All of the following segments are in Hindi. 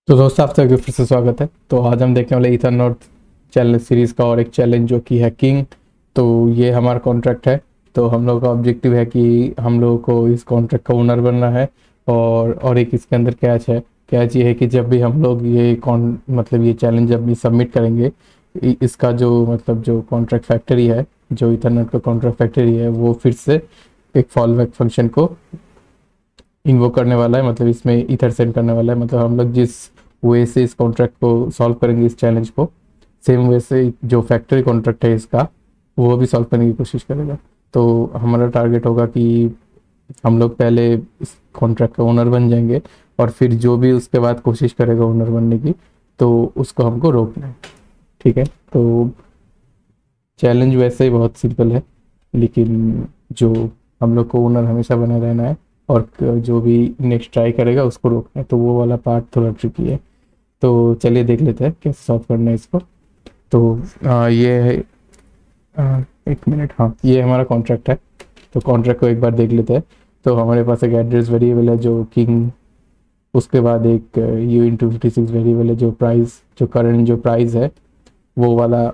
तो दोस्तों, आप सभी फिर से स्वागत है। तो आज हम देखने वाले ईथर नॉर्थ चैलेंज सीरीज का और एक चैलेंज जो कि है किंग। तो ये हमारा कॉन्ट्रैक्ट है। तो हम लोग का ऑब्जेक्टिव है कि हम लोगों को इस कॉन्ट्रैक्ट का ओनर बनना है। और एक इसके अंदर कैच है। कैच ये है कि जब भी हम लोग ये कॉन मतलब ये चैलेंज जब भी सबमिट करेंगे, इसका जो जो कॉन्ट्रैक्ट फैक्ट्री है, जो ईथरनेट का कॉन्ट्रैक्ट फैक्ट्री है, वो फिर से एक फॉलबैक फंक्शन को इन्वोक करने वाला है। मतलब इसमें ईथर सेंड करने वाला है। मतलब हम लोग जिस वे से इस कॉन्ट्रैक्ट को सॉल्व करेंगे, इस चैलेंज को, सेम वे से जो फैक्ट्री कॉन्ट्रैक्ट है इसका, वो भी सॉल्व करने की कोशिश करेगा। तो हमारा टारगेट होगा कि हम लोग पहले इस कॉन्ट्रैक्ट का ओनर बन जाएंगे, और फिर जो भी उसके बाद कोशिश करेगा ओनर बनने की, तो उसको हमको रोकना है। ठीक है। तो चैलेंज वैसे ही बहुत सिंपल है, लेकिन जो हम लोग को ओनर हमेशा बना रहना है, और जो भी नेक्स्ट ट्राई करेगा उसको रोकना है। तो वो वाला पार्ट थोड़ा ट्रिकी है। तो चलिए देख लेते हैं कैसे सॉल्व करना है इसको। तो ये है, एक मिनट, हाँ, ये हमारा कॉन्ट्रैक्ट है। तो कॉन्ट्रैक्ट को एक बार देख लेते हैं। तो हमारे पास एक एड्रेस वेरिएबल है जो किंग, उसके बाद एक U x56 वेरिएबल है जो प्राइस, जो करंट जो प्राइस है वो वाला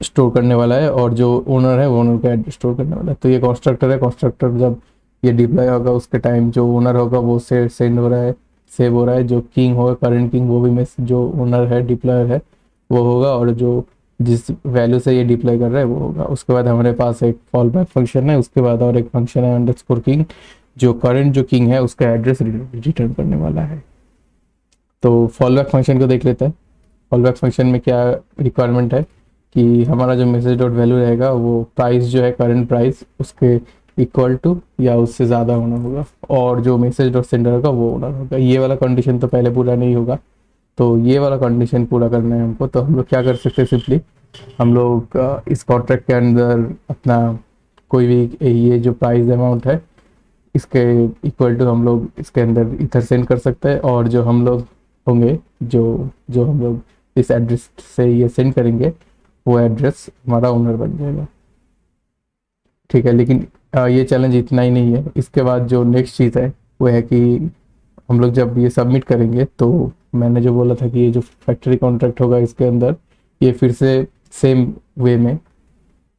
स्टोर करने वाला है, और जो ओनर है वो ओनर का एड्रेस स्टोर करने वाला है। तो ये कंस्ट्रक्टर है। कंस्ट्रक्टर जब ये डिप्लॉय होगा उसके टाइम जो ओनर होगा वो से सेंड हो रहा है, सेव हो रहा है। जो किंग होगा, करंट किंग, वो भी में जो ओनर है, डिप्लॉयर है, वो होगा। और जो जिस वैल्यू से ये डिप्लॉय कर रहा है वो होगा। उसके बाद हमारे पास एक फॉल बैक फंक्शन है। उसके बाद और एक फंक्शन है अंडरस्कोर किंग, जो करंट जो किंग है उसका एड्रेस रिटर्न करने वाला है। तो फॉल बैक फंक्शन को देख लेते हैं। फॉल बैक फंक्शन में क्या रिक्वायरमेंट है कि हमारा जो मैसेज डॉट वैल्यू रहेगा वो प्राइस जो है, करंट प्राइस, उसके इक्वल टू या उससे ज़्यादा होना होगा, और जो मैसेज डॉट सेंडर होगा वो ओनर होगा। ये वाला कंडीशन तो पहले पूरा नहीं होगा। तो ये वाला कंडीशन पूरा करना है हमको। तो हम लोग क्या कर सकते हैं, सिंपली हम लोग इस कॉन्ट्रैक्ट के अंदर अपना कोई भी ये जो प्राइस अमाउंट है इसके इक्वल टू हम लोग इसके अंदर इधर सेंड कर सकते हैं। और जो हम लोग होंगे, जो जो हम लोग इस एड्रेस से ये सेंड करेंगे, वो एड्रेस हमारा ओनर बन जाएगा। ठीक है। लेकिन ये चैलेंज इतना ही नहीं है। इसके बाद जो नेक्स्ट चीज़ है वो है कि हम लोग जब ये सबमिट करेंगे, तो मैंने जो बोला था कि ये जो फैक्ट्री कॉन्ट्रैक्ट होगा इसके अंदर, ये फिर से सेम वे में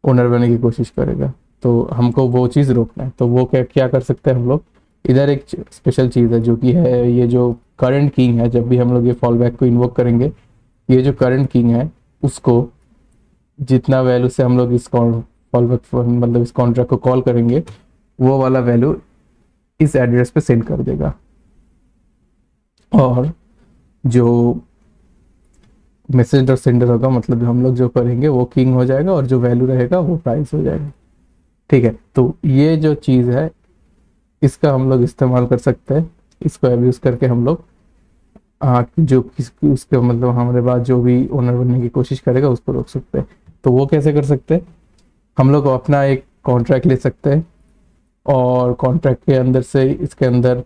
ओनर बनने की कोशिश करेगा। तो हमको वो चीज़ रोकना है। तो वो क्या क्या कर सकते हैं हम लोग, इधर एक स्पेशल चीज़ है जो कि है ये जो करंट किंग है। जब भी हम लोग ये फॉल बैक को इन्वोक करेंगे, ये जो करंट किंग है उसको जितना वैल्यू से हम लोग इस कॉल बैक इस कॉन्ट्रैक्ट को कॉल करेंगे, वो वाला वैल्यू इस एड्रेस पे सेंड कर देगा। और जो मैसेज और सेंडर होगा, मतलब हम लोग जो करेंगे वो किंग हो जाएगा, और जो वैल्यू रहेगा वो प्राइस हो जाएगा। ठीक है। तो ये जो चीज़ है इसका हम लोग इस्तेमाल कर सकते हैं। इसको अब्यूज करके हम लोग जो किसकी उसके हमारे बाद जो भी ओनर बनने की कोशिश करेगा उसको रोक सकते हैं। तो वो कैसे कर सकते हैं, हम लोग अपना एक कॉन्ट्रैक्ट ले सकते हैं, और कॉन्ट्रैक्ट के अंदर से इसके अंदर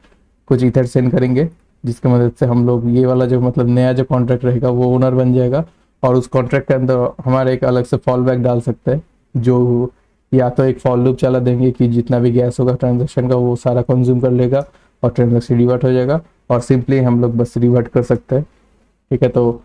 कुछ इथर सेंड करेंगे, जिसकी मदद से हम लोग ये वाला जो नया जो कॉन्ट्रैक्ट रहेगा वो ओनर बन जाएगा। और उस कॉन्ट्रैक्ट के अंदर हमारे एक अलग से फॉल बैक डाल सकते हैं, जो या तो एक फॉल लूप चला देंगे कि जितना भी गैस होगा ट्रांजेक्शन का वो सारा कंज्यूम कर लेगा और ट्रांजेक्शन रिवर्ट हो जाएगा, और सिंपली हम लोग बस रिवर्ट कर सकते हैं। ठीक है। तो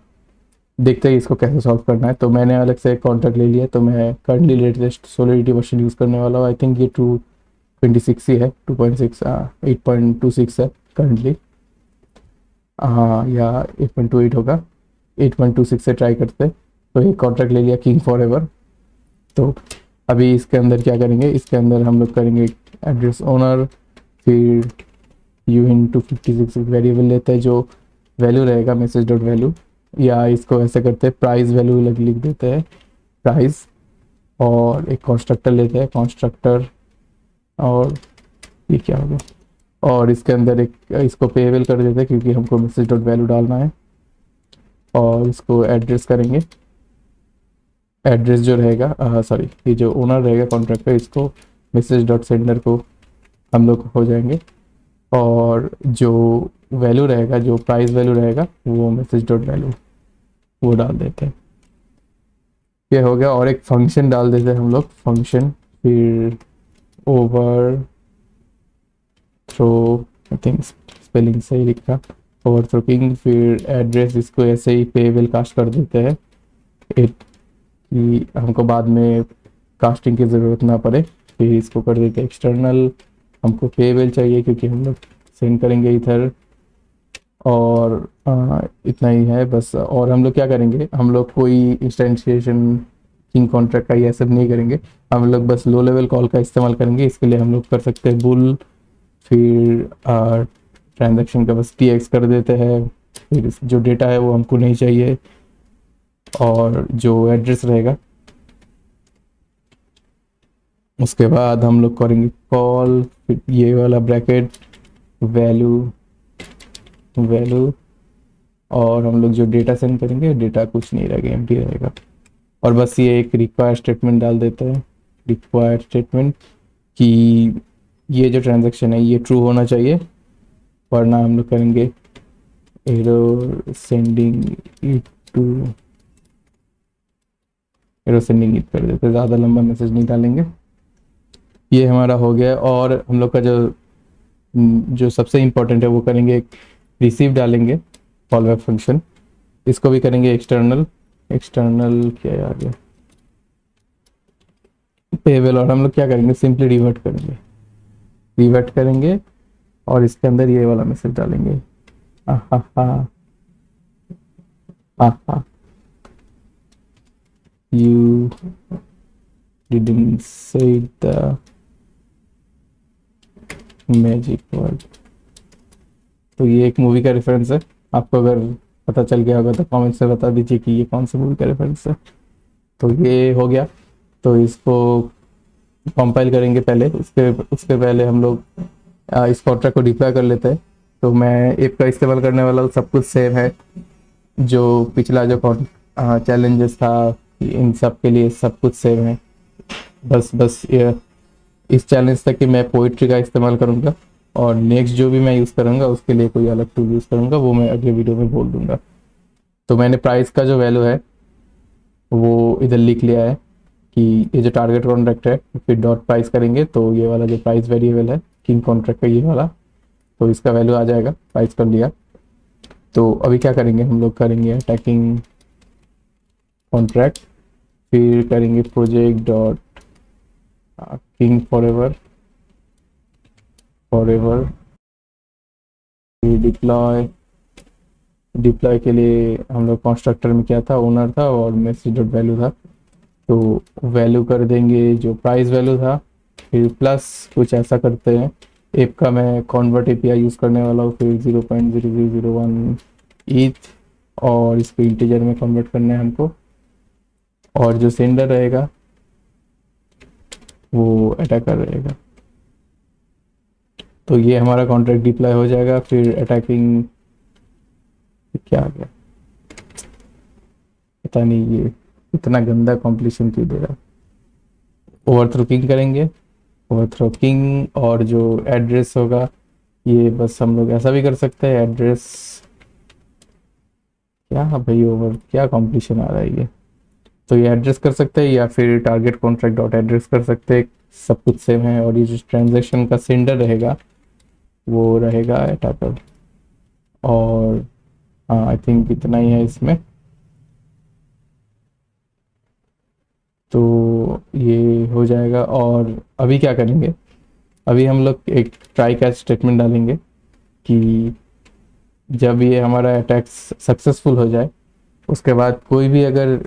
देखते हैं इसको कैसे सॉल्व करना है। तो मैंने अलग से एक कॉन्ट्रैक्ट ले लिया। तो मैं currently latest solidity version use करने वाला हूँ। आई थिंक ये 226 ही है, 2.6, 8.26 है करंटली। हाँ, या 8.28 होगा। 8.26 से ट्राई करते हैं। तो एक कॉन्ट्रैक्ट ले लिया किंग फॉर एवर। तो अभी इसके अंदर क्या करेंगे, इसके अंदर हम लोग करेंगे एड्रेस ओनर, फिर U x56 वेरिएबल लेते हैं जो वैल्यू रहेगा मैसेज डॉट वैल्यू, या इसको ऐसे करते हैं प्राइस वैल्यू लिख देते हैं, प्राइस। और एक कंस्ट्रक्टर लेते हैं, कंस्ट्रक्टर। और ये क्या होगा, और इसके अंदर एक इसको पेबल कर देते हैं क्योंकि हमको मैसेज डॉट वैल्यू डालना है। और इसको एड्रेस करेंगे। एड्रेस जो रहेगा, सॉरी, ये जो ओनर रहेगा कॉन्ट्रैक्टर, इसको मैसेज डॉट सेंडर को हम लोग हो जाएंगे। और जो वैल्यू रहेगा, जो प्राइस वैल्यू रहेगा, वो मैसेज डॉट वैल्यू वो डाल देते हैं। ये हो गया। और एक फंक्शन डाल देते हैं हम लोग, फंक्शन, फिर over throw, I think spelling सही लिखा, ओवरथ्रो किंग, फिर एड्रेस इसको ऐसे ही पेबल कास्ट कर देते हैं एक कि हमको बाद में कास्टिंग की ज़रूरत ना पड़े। फिर इसको कर देते एक्सटर्नल, हमको पेबल चाहिए क्योंकि हम लोग सेंड करेंगे इधर। और इतना ही है बस। और हम लोग क्या करेंगे, हम लोग कोई इंस्टेंशिएशन किंग कॉन्ट्रैक्ट का ये सब नहीं करेंगे, हम लोग बस लो लेवल कॉल का इस्तेमाल करेंगे। इसके लिए हम लोग कर सकते हैं बुल, फिर ट्रांजैक्शन का बस टी एक्स कर देते हैं। फिर जो डेटा है वो हमको नहीं चाहिए, और जो एड्रेस रहेगा उसके बाद हम लोग करेंगे कॉल, फिर ये वाला ब्रैकेट वैल्यू वैल्यू, और हम लोग जो डेटा सेंड करेंगे डेटा कुछ नहीं रहेगा, एम्प्टी रहेगा। और बस ये एक रिक्वायर स्टेटमेंट डाल देते हैं, रिक्वायर स्टेटमेंट कि ये जो ट्रांजैक्शन है ये ट्रू होना चाहिए, वरना हम लोग करेंगे error sending it to, error sending it कर देते, ज़्यादा लंबा मैसेज नहीं डालेंगे। ये हमारा हो गया। और हम लोग का जो सबसे इम्पोर्टेंट है वो करेंगे, एक रिसीव डालेंगे कॉल बैक फंक्शन, इसको भी करेंगे एक्सटर्नल। एक्सटर्नल क्या आ गया, पेबल। और हम लोग क्या करेंगे, सिंपली रिवर्ट करेंगे और इसके अंदर ये वाला मैसेज डालेंगे, हा हा हा हा हा, you didn't say the magic word। तो ये एक मूवी का रेफरेंस है, आपको अगर पता चल गया होगा तो कमेंट से बता दीजिए कि ये कौन सा मूवी का रेफरेंस है। तो ये हो गया। तो इसको कंपाइल करेंगे पहले, उसके पहले हम लोग इस कॉन्ट्रैक्ट को डिप्लॉय कर लेते हैं। तो मैं ऐप का इस्तेमाल करने वाला हूँ, सब कुछ सेम है। जो पिछला जो चैलेंजेस था इन सब के लिए सब कुछ सेम है। बस ये इस चैलेंज तक कि मैं पोइट्री का इस्तेमाल करूँगा, और नेक्स्ट जो भी मैं यूज़ करूँगा उसके लिए कोई अलग टूल यूज़ करूँगा, वो मैं अगले वीडियो में बोल दूँगा। तो मैंने प्राइस का जो वैल्यू है वो इधर लिख लिया है कि ये जो टारगेट कॉन्ट्रैक्ट है, फिर डॉट प्राइस करेंगे तो ये वाला जो प्राइस वेरिएबल है किंग कॉन्ट्रैक्ट का ये वाला, तो इसका वैल्यू आ जाएगा, प्राइस कर लिया। तो अभी क्या करेंगे, हम लोग करेंगे अटैकिंग कॉन्ट्रैक्ट, फिर करेंगे project dot king forever deploy के लिए हम लोग कंस्ट्रक्टर में क्या था, ओनर था और मैसेज डॉट वैल्यू था। तो वैल्यू कर देंगे जो प्राइस वैल्यू था, फिर प्लस कुछ ऐसा करते हैं, ऐप का मैं कॉन्वर्ट एपीआई यूज़ करने वाला हूँ, फिर 0.0001 ईथ, और इसको इंटीजर में कन्वर्ट करना है हमको। और जो सेंडर रहेगा वो अटैकर रहेगा। तो ये हमारा कॉन्ट्रैक्ट डिप्लॉय हो जाएगा। फिर अटैकिंग क्या आ गया पता नहीं, ये इतना गंदा कॉम्प्लीशन क्यों दे रहा है। ओवरथ्रो किंग करेंगे, ओवरथ्रो किंग, और जो एड्रेस होगा ये बस हम लोग ऐसा भी कर सकते हैं, एड्रेस क्या भाई ओवर क्या कॉम्प्लीशन आ रहा है ये। तो ये एड्रेस कर सकते हैं या फिर टारगेट कॉन्ट्रैक्ट डॉट एड्रेस कर सकते हैं, सब कुछ सेम है। और ये जो ट्रांजैक्शन का सेंडर रहेगा वो रहेगा अटैकर। और हाँ आई थिंक इतना ही है इसमें। तो ये हो जाएगा। और अभी क्या करेंगे, अभी हम लोग एक ट्राई कैच स्टेटमेंट डालेंगे कि जब ये हमारा अटैक सक्सेसफुल हो जाए उसके बाद कोई भी अगर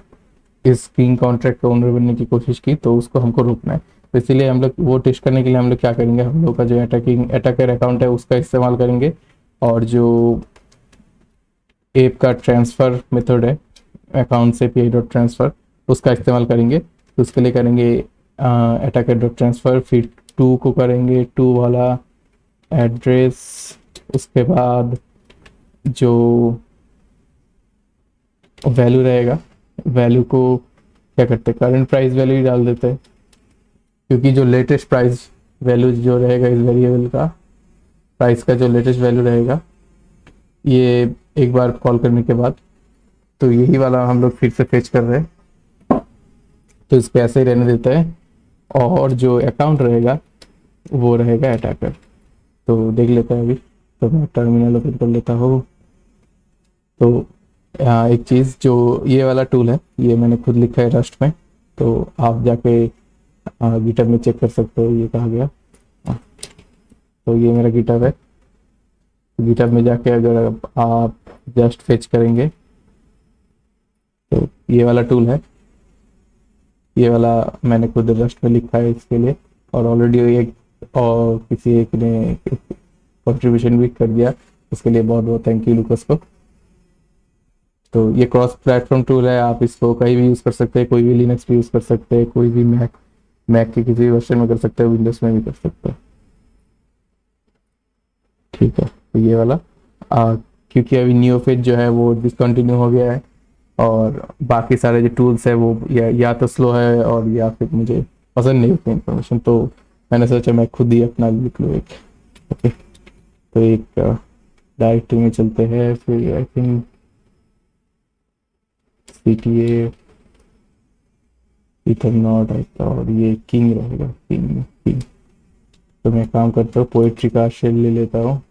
इस किंग कॉन्ट्रैक्ट का ओनर बनने की कोशिश की तो उसको हमको रोकना है। तो इसीलिए हम लोग वो टेस्ट करने के लिए हम लोग क्या करेंगे, हम लोग का जो अटैकर अकाउंट है उसका इस्तेमाल करेंगे, और जो ऐप का ट्रांसफ़र मेथड है अकाउंट से पी डॉट ट्रांसफ़र उसका इस्तेमाल करेंगे। तो उसके लिए करेंगे अटैकर डॉट ट्रांसफ़र, फिर 2 को करेंगे 2 वाला एड्रेस, उसके बाद जो वैल्यू रहेगा वैल्यू को क्या करते हैं, करंट प्राइस वैल्यू ही डाल देते हैं, क्योंकि जो लेटेस्ट प्राइस वैल्यू जो रहेगा इस वेरिएबल का, प्राइस का जो लेटेस्ट वैल्यू रहेगा ये एक बार कॉल करने के बाद, तो यही वाला हम लोग फिर से फेच कर रहे हैं, तो इस पे ऐसे ही रहने देते हैं। और जो अकाउंट रहेगा वो रहेगा अटैकर। तो देख लेते हैं अभी, तो मैं टर्मिनल ओपन कर लेता हूँ। तो एक चीज़ जो ये वाला टूल है ये मैंने खुद लिखा है रस्ट में, तो आप जाके गिटहब में चेक कर सकते हो ये कहा गया। हाँ, तो ये मेरा गिटहब है। गिटहब में जाके अगर आप जस्ट फेच करेंगे तो ये वाला टूल है, ये वाला मैंने खुद रस्ट में लिखा है इसके लिए, और ऑलरेडी एक और किसी एक ने कंट्रीब्यूशन भी कर दिया, उसके लिए बहुत बहुत थैंक यू लुकस को। तो ये क्रॉस प्लेटफॉर्म टूल है, आप इसको कहीं भी यूज़ कर सकते हैं, कोई भी लिनक्स पे यूज़ कर सकते हैं, कोई भी मैक के किसी भी वर्जन में कर सकते हैं, विंडोज़ में भी कर सकते हैं। ठीक है, तो ये वाला क्योंकि अभी नियोफिट जो है वो डिसकंटिन्यू हो गया है, और बाकी सारे जो टूल्स है वो या तो स्लो है और या फिर मुझे पसंद नहीं होती इन्फॉर्मेशन, तो मैंने सोचा मैं खुद ही अपना लिख लूँ एक। ओके, तो एक डायरेक्टरी में चलते हैं, फिर आई थिंक CTA इथरनॉट आएगा और ये किंग रहेगा, किंग। तो मैं काम करता हूँ पोएट्री का शेल ले लेता हूँ।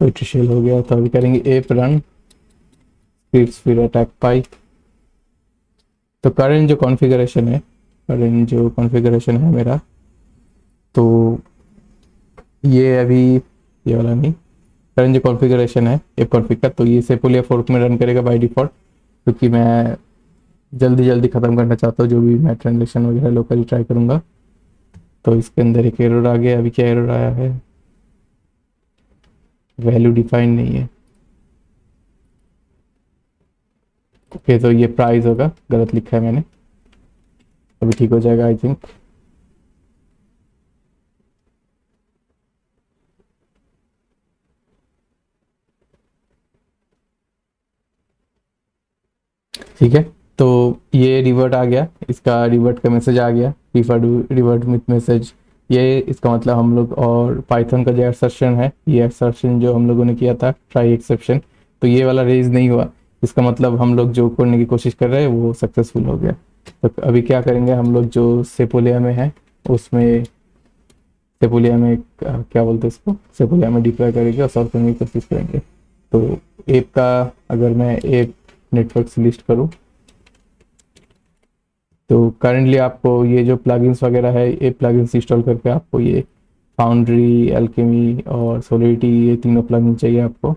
पोएट्री शेल हो गया, तो अभी करेंगे एप रन स्क्रिप्ट्स फिर अटैक पाई। तो करंट जो कॉन्फ़िगरेशन है मेरा, तो ये अभी ये वाला नहीं, करंट जो कॉन्फ़िगरेशन है एप कॉन्फ़िग का, तो ये सेपोलिया फोर्क में रन करेगा बाय डिफ़ॉल्ट, क्योंकि मैं जल्दी जल्दी ख़त्म करना चाहता हूँ जो भी मैं ट्रांजेक्शन वगैरह लोकली ट्राई करूँगा। तो इसके अंदर एक एरर आ गया, अभी क्या एरर आया है, वैल्यू डिफाइन नहीं है। ओके, तो ये प्राइस होगा, गलत लिखा है मैंने, अभी ठीक हो जाएगा आई थिंक। ठीक है, तो ये रिवर्ट आ गया, इसका रिवर्ट का मैसेज आ गया, रिवर्ट विथ मैसेज। ये इसका मतलब हम लोग, और पाइथन का जो एक्सर्शन है, ये एक्सर्शन जो हम लोगों ने किया था ट्राई एक्सेप्शन, तो ये वाला रेज नहीं हुआ, इसका मतलब हम लोग जो करने की कोशिश कर रहे हैं वो सक्सेसफुल हो गया। तो अभी क्या करेंगे हम लोग, जो सेपोलिया में है उसमें, सेपोलिया में क्या बोलते हैं इसको, सेपोलिया में डिप्लॉय करेंगे और सॉल्व करने की कोशिश करेंगे। तो ऐप का, अगर मैं ऐप नेटवर्क से लिस्ट करूँ, तो करंटली आपको ये जो प्लगइन्स वगैरह है, ये प्लगइन्स इंस्टॉल करके आपको ये फाउंड्री, एल्केमी और सोलिडिटी, ये तीनों प्लगइन चाहिए आपको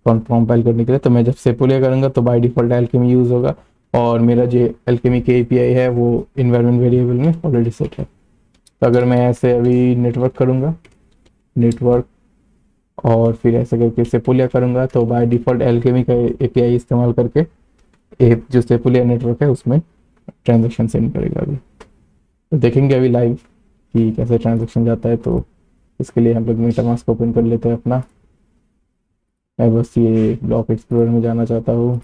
कंपाइल करने के लिए। तो मैं जब सेपोलिया करूँगा तो बाय डिफ़ॉल्ट एल्केमी यूज़ होगा, और मेरा जो एल्केमी के API है वो इन्वायरमेंट वेरिएबल में ऑलरेडी सेट है। तो अगर मैं ऐसे अभी नेटवर्क करूँगा, नेटवर्क, और फिर ऐसे करके सेपोलिया करूँगा, तो बाय डिफ़ॉल्ट एल्केमी का API इस्तेमाल करके ऐप जो सेपोलिया नेटवर्क है उसमें ट्रांजेक्शन सेंड करेगा। अभी तो देखेंगे अभी लाइव कि कैसे ट्रांजेक्शन जाता है। तो इसके लिए हम लोग मेटामास्क ओपन कर लेते हैं अपना। मैं बस ये ब्लॉक एक्सप्लोरर में जाना चाहता हूँ,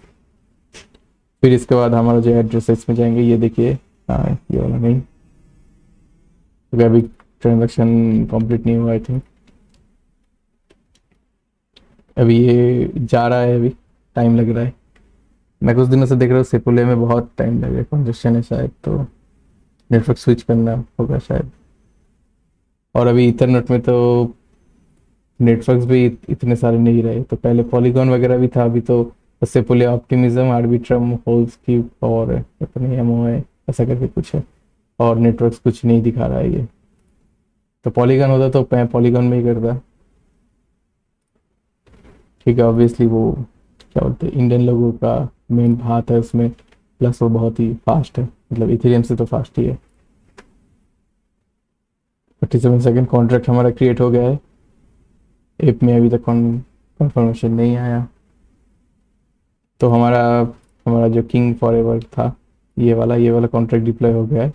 फिर इसके बाद हमारा जो एड्रेस है इसमें जाएंगे। ये देखिए, हाँ ये वाला नहीं, क्योंकि अभी ट्रांजेक्शन कंप्लीट नहीं हुआ आई थिंक, अभी ये जा रहा है, अभी टाइम लग रहा है। मैं कुछ दिनों से देख रहा हूँ सेपोलिया में बहुत टाइम लग रहा है, कंजेशन है शायद, तो नेटवर्क स्विच करना होगा शायद। और अभी इथरनेट में तो नेटवर्क्स भी इतने सारे नहीं रहे, तो पहले पॉलीगॉन वगैरह भी था, अभी तो सेपोलिया ऑप्टिमिज्म, आर्बिट्रम, होल्सक्यूब और अपने MOI ऐसा करके कुछ है, और नेटवर्क्स कुछ नहीं दिखा रहा है ये। तो पॉलीगॉन होता तो मैं पॉलीगॉन में ही करता। ठीक है, ऑब्वियसली वो क्या बोलते हैं, इंडियन लोगों का मेन हाथ है उसमें, प्लस वो बहुत ही फास्ट है, मतलब इथेरियम से तो फास्ट ही है। 47 सेकेंड कॉन्ट्रैक्ट हमारा क्रिएट हो गया है, ऐप में अभी तक कंफर्मेशन नहीं आया। तो हमारा हमारा जो किंग फॉरएवर था, ये वाला कॉन्ट्रैक्ट डिप्लॉय हो गया है,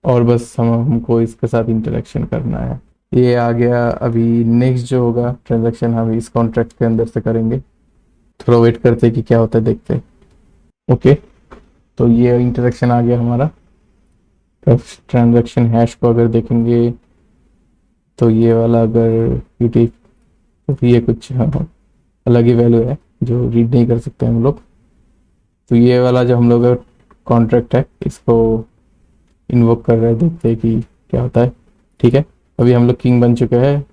और बस हमको इसके साथ इंटरेक्शन करना है। ये आ गया। अभी नेक्स्ट जो होगा ट्रांजैक्शन हम इस कॉन्ट्रैक्ट के अंदर से करेंगे, थोड़ा वेट करते हैं कि क्या होता है, देखते हैं। ओके, तो ये इंटरेक्शन आ गया हमारा। तो ट्रांजैक्शन हैश को अगर देखेंगे तो ये वाला अगर यूटी, तो ये कुछ हाँ, अलग ही वैल्यू है जो रीड नहीं कर सकते हम लोग। तो ये वाला जो हम लोग कॉन्ट्रैक्ट है इसको इन्वोक कर रहे हैं, देखते हैं कि क्या होता है। ठीक है, अभी हम लोग किंग बन चुके हैं,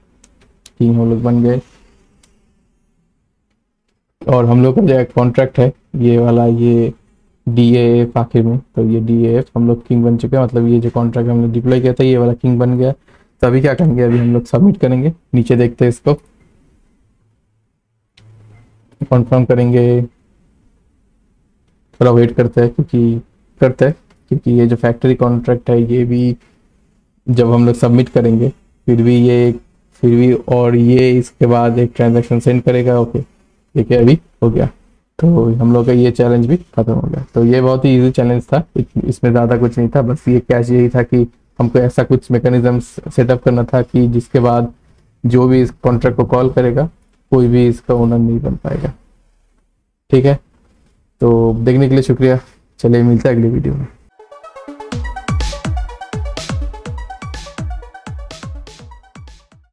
किंग हम लोग बन गए। और हम लोग का जो कॉन्ट्रैक्ट है ये वाला, ये DAF आखिर में, तो ये DAF हम लोग किंग बन चुके हैं। मतलब ये जो कॉन्ट्रैक्ट हमने डिप्लॉय किया था ये वाला किंग बन गया। तो अभी क्या करेंगे, अभी हम लोग सबमिट करेंगे, नीचे देखते हैं इसको, कॉन्फर्म करेंगे, थोड़ा वेट करते हैं क्योंकि ये जो फैक्ट्री कॉन्ट्रैक्ट है ये भी जब हम लोग सबमिट करेंगे फिर भी और ये इसके बाद एक ट्रांजैक्शन सेंड करेगा। ओके ठीक है, अभी हो गया। तो हम लोग का ये चैलेंज भी खत्म हो गया। तो ये बहुत ही इजी चैलेंज था, इसमें ज़्यादा कुछ नहीं था, बस ये कैच यही था कि हमको ऐसा कुछ मैकेनिज्म सेटअप करना था कि जिसके बाद जो भी इस कॉन्ट्रैक्ट को कॉल करेगा कोई भी इसका ओनर नहीं बन पाएगा। ठीक है, तो देखने के लिए शुक्रिया। चलिए मिलते हैं अगली वीडियो में।